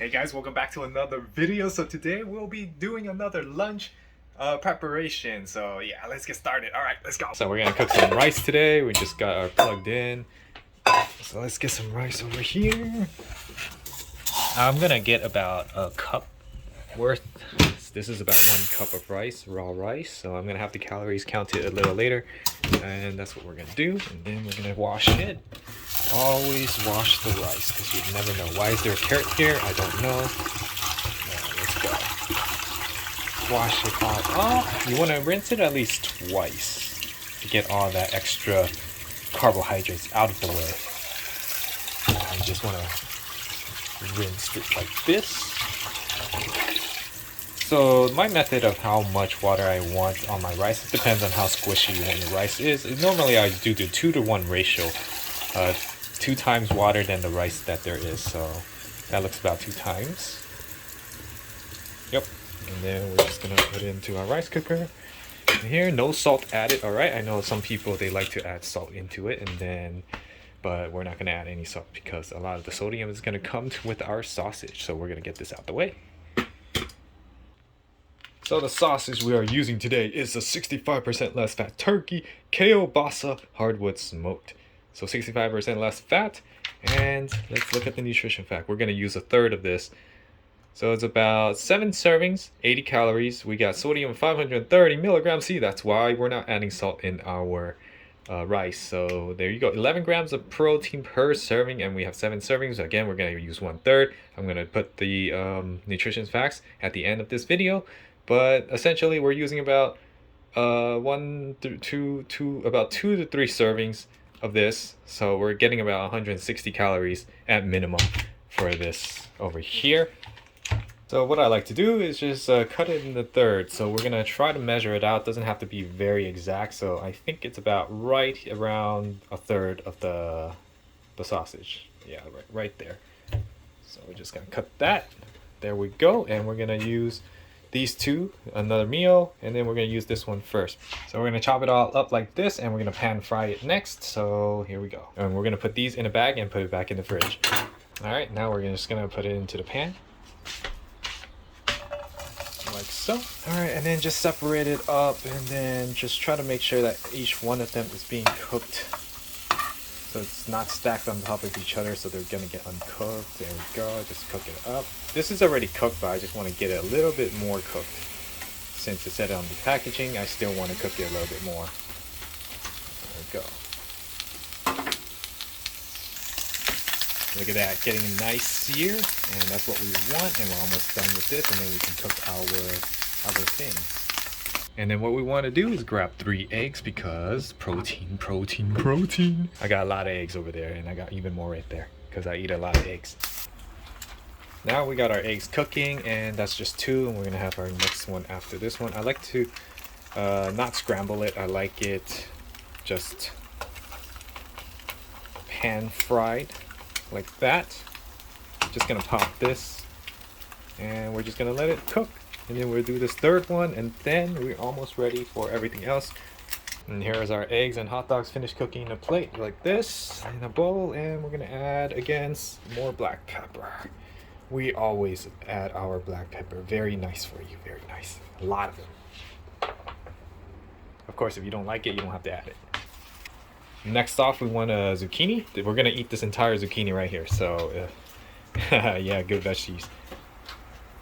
Hey guys, welcome back to another video. So today we'll be doing another lunch preparation. So yeah, let's get started. All right, let's go. So we're gonna cook some rice today. We just got our plugged in. So let's get some rice over here. I'm gonna get about a cup worth. This is about 1 cup of rice, raw rice. So I'm gonna have the calories counted a little later, and that's what we're gonna do. And then we're gonna wash it. Always wash the rice because you never know. Why is there a carrot here? I don't know. Let's go. Wash it all off. You want to rinse it at least twice to get all that extra carbohydrates out of the way. You just want to rinse it like this. So my method of how much water I want on my rice, it depends on how squishy you want your rice is. Normally I do the 2-to-1 ratio. 2 times water than the rice that there is, so that looks about 2 times. Yep. And then we're just gonna put it into our rice cooker. And here, no salt added. All right, I know some people, they like to add salt into it, and then but we're not gonna add any salt because a lot of the sodium is gonna come with our sausage. So we're gonna get this out the way. So the sausage we are using today is a 65% less fat turkey kielbasa hardwood smoked. So 65% less fat, and let's look at the nutrition fact. We're gonna use 1/3 of this. So it's about 7 servings, 80 calories. We got sodium 530 milligrams. See, that's why we're not adding salt in our rice. So there you go, 11 grams of protein per serving, and we have 7 servings. Again, we're gonna use 1/3. I'm gonna put the nutrition facts at the end of this video, but essentially we're using about 2 to 3 servings of this, so we're getting about 160 calories at minimum for this over here. So what I like to do is just cut it in 1/3. So we're gonna try to measure it out. Doesn't have to be very exact, so I think it's about right around 1/3 of the sausage. Yeah, right there. So we're just gonna cut that. There we go. And we're gonna use these two, another meal, and then we're gonna use this one first. So we're gonna chop it all up like this, and we're gonna pan fry it next. So here we go. And we're gonna put these in a bag and put it back in the fridge. All right, now we're just gonna put it into the pan. Like so. All right, and then just separate it up, and then just try to make sure that each one of them is being cooked. So it's not stacked on top of each other, so they're gonna get uncooked. There we go, just cook it up. This is already cooked, but I just want to get it a little bit more cooked. Since it said it on the packaging, I still want to cook it a little bit more. There we go. Look at that, getting a nice sear, and that's what we want, and we're almost done with this, and then we can cook our other things. And then what we want to do is grab 3 eggs because protein. I got a lot of eggs over there, and I got even more right there because I eat a lot of eggs. Now we got our eggs cooking, and that's just 2, and we're gonna have our next one after this one. I like to not scramble it. I like it just pan fried like that. Just gonna pop this, and we're just gonna let it cook. And then we'll do this 3rd one, and then we're almost ready for everything else. And here is our eggs and hot dogs finished cooking in a plate like this, in a bowl, and we're gonna add again more black pepper. We always add our black pepper. Very nice for you, very nice. A lot of them. Of course, if you don't like it, you don't have to add it. Next off, we want a zucchini. We're gonna eat this entire zucchini right here, so yeah, good veggies.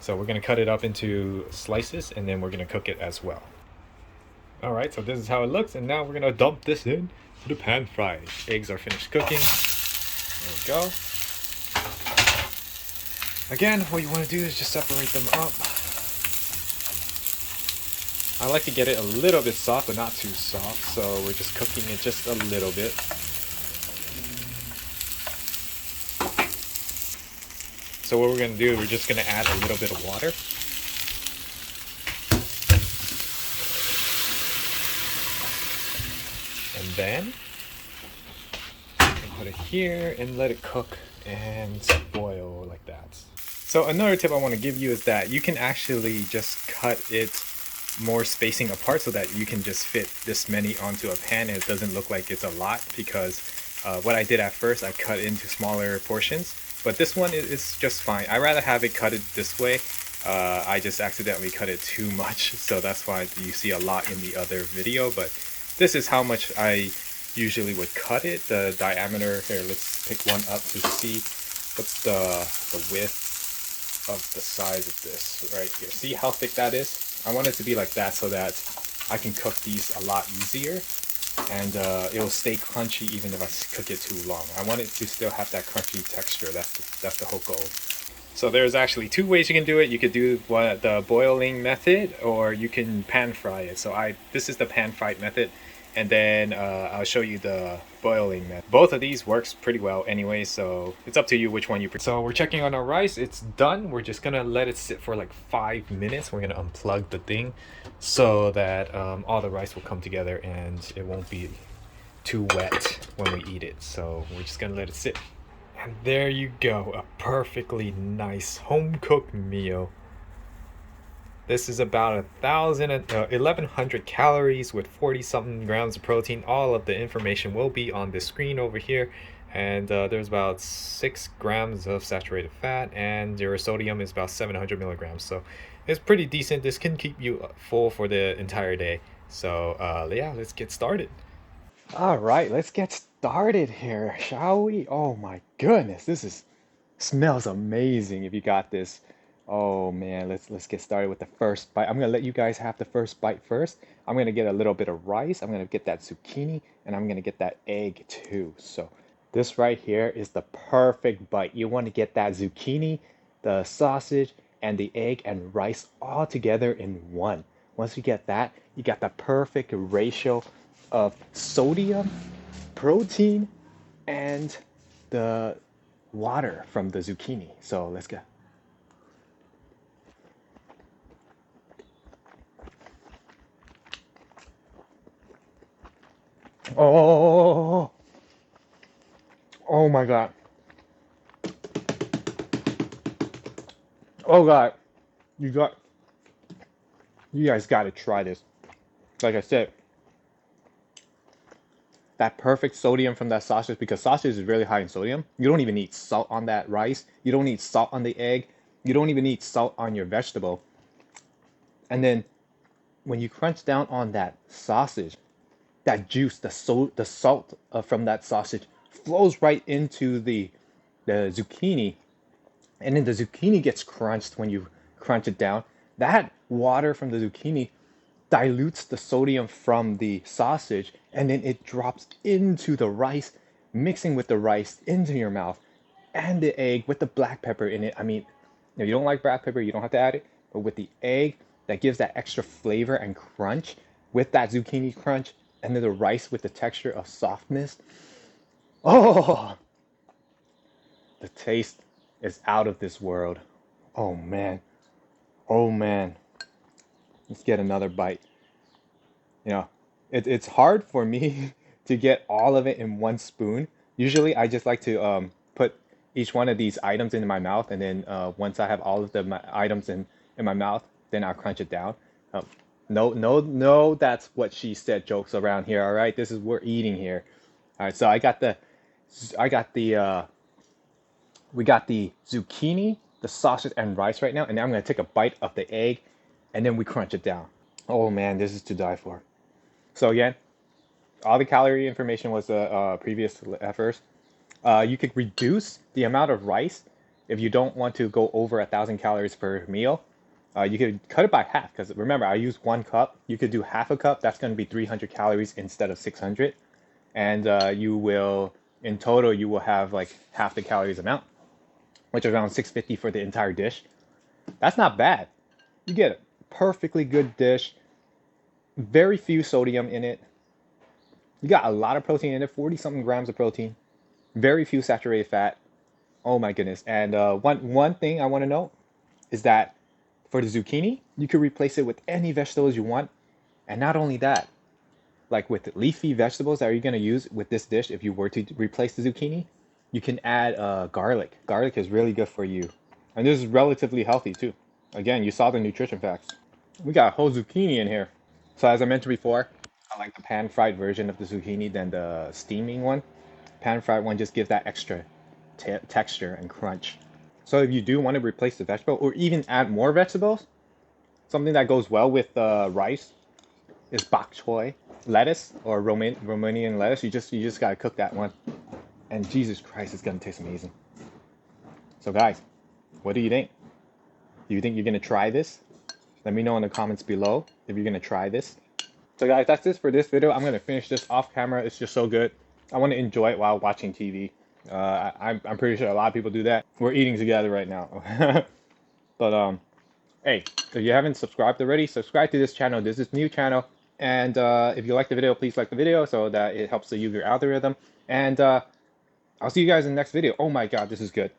So we're gonna cut it up into slices, and then we're gonna cook it as well. All right, so this is how it looks, and now we're gonna dump this in to the pan fry. Eggs are finished cooking. There we go. Again, what you want to do is just separate them up. I like to get it a little bit soft, but not too soft, so we're just cooking it just a little bit. So what we're going to do, we're just going to add a little bit of water. And then put it here and let it cook and boil like that. So another tip I want to give you is that you can actually just cut it more spacing apart so that you can just fit this many onto a pan and it doesn't look like it's a lot, because what I did at first, I cut into smaller portions. But this one is just fine. I rather have it cut it this way. I just accidentally cut it too much, so that's why you see a lot in the other video. But this is how much I usually would cut it. The diameter here. Let's pick one up to see what's the width of the size of this right here. See how thick that is? I want it to be like that so that I can cook these a lot easier, and it will stay crunchy even if I cook it too long. I want it to still have that crunchy texture. That's the whole goal. So there's actually two ways you can do it. You could do the boiling method, or you can pan fry it. So this is the pan fried method, and then I'll show you the boiling method. Both of these works pretty well anyway, so it's up to you which one you prefer. So we're checking on our rice. It's done. We're just gonna let it sit for like 5 minutes. We're gonna unplug the thing so that all the rice will come together and it won't be too wet when we eat it. So we're just gonna let it sit. And there you go, a perfectly nice home-cooked meal. This is about 1,100 calories with 40-something grams of protein. All of the information will be on the screen over here. And there's about 6 grams of saturated fat, and your sodium is about 700 milligrams. So it's pretty decent. This can keep you full for the entire day. So yeah, let's get started. All right, let's get started here, shall we? Oh my goodness, this is smells amazing if you got this. Oh man, let's get started with the first bite. I'm gonna let you guys have the first bite first. I'm gonna get a little bit of rice. I'm gonna get that zucchini, and I'm gonna get that egg too. So this right here is the perfect bite. You want to get that zucchini, the sausage, and the egg and rice all together in one. Once you get that, you got the perfect ratio of sodium, protein, and the water from the zucchini. So let's go. Oh, oh my God. Oh God. You got, you guys got to try this. Like I said, that perfect sodium from that sausage, because sausage is really high in sodium. You don't even need salt on that rice. You don't need salt on the egg. You don't even need salt on your vegetable. And then when you crunch down on that sausage, that juice, the salt from that sausage flows right into the zucchini, and then the zucchini gets crunched when you crunch it down. That water from the zucchini dilutes the sodium from the sausage, and then it drops into the rice, mixing with the rice into your mouth, and the egg with the black pepper in it. I mean, if you don't like black pepper, you don't have to add it, but with the egg, that gives that extra flavor and crunch with that zucchini crunch, and then the rice with the texture of softness. Oh, the taste is out of this world. Oh man. Oh man. Let's get another bite. You know, it's hard for me to get all of it in one spoon. Usually, I just like to put each one of these items into my mouth, and then once I have all of the items in my mouth, then I'll crunch it down. Um, no, no, no, that's what she said jokes around here. All right, this is we're eating here. All right, so I got the we got the zucchini, the sausage, and rice right now, and now I'm gonna take a bite of the egg, and then we crunch it down. Oh man, this is to die for. So again, all the calorie information was previous at first. You could reduce the amount of rice if you don't want to go over 1,000 calories per meal. You could cut it by half, because remember, I used 1 cup. You could do half a cup. That's going to be 300 calories instead of 600, and in total you will have like half the calories amount, which is around 650 for the entire dish. That's not bad. You get a perfectly good dish. Very few sodium in it. You got a lot of protein in it, 40 something grams of protein. Very few saturated fat. Oh my goodness. And one thing I want to note is that for the zucchini, you could replace it with any vegetables you want. And not only that, like with leafy vegetables that you're going to use with this dish, if you were to replace the zucchini, you can add garlic. Garlic is really good for you. And this is relatively healthy too. Again, you saw the nutrition facts. We got a whole zucchini in here. So as I mentioned before, I like the pan fried version of the zucchini than the steaming one. Pan fried one just gives that extra texture and crunch. So if you do want to replace the vegetable or even add more vegetables, something that goes well with rice is bok choy lettuce or Romanian lettuce. You just gotta cook that one, and Jesus Christ, it's gonna taste amazing. So guys, what do you think? Do you think you're gonna try this? Let me know in the comments below if you're gonna try this. So guys, that's it for this video. I'm gonna finish this off camera. It's just so good. I want to enjoy it while watching TV. I'm pretty sure a lot of people do that. We're eating together right now. But hey, if you haven't subscribed already, subscribe to this channel. This is new channel. And if you like the video, please like the video so that it helps the YouTube algorithm. And I'll see you guys in the next video. Oh my God, this is good.